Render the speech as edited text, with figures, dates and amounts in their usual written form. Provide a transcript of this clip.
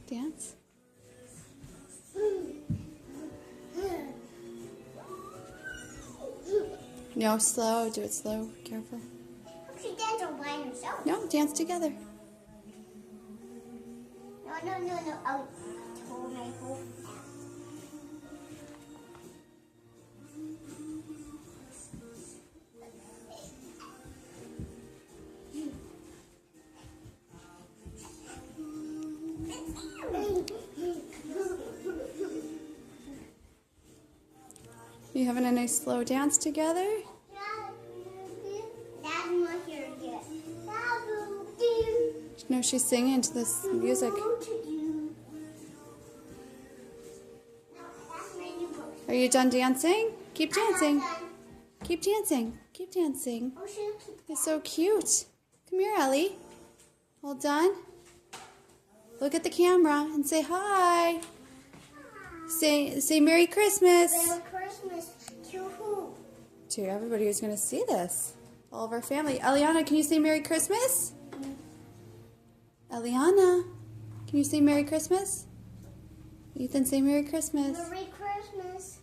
Dance. No, slow. Do it slow. Careful. She danced all by herself. No, dance together. No. Oh, hold my whole. You having a nice slow dance together? Dad's not here yet. No, she's singing to this music. Are you done dancing? Keep dancing. Keep dancing. Keep dancing. It's so cute. Come here, Ellie. All done? Look at the camera and say hi. Say Merry Christmas. Merry Christmas to who? To everybody who's going to see this. All of our family. Eliana, can you say Merry Christmas? Eliana, can you say Merry Christmas? Ethan, say Merry Christmas. Merry Christmas.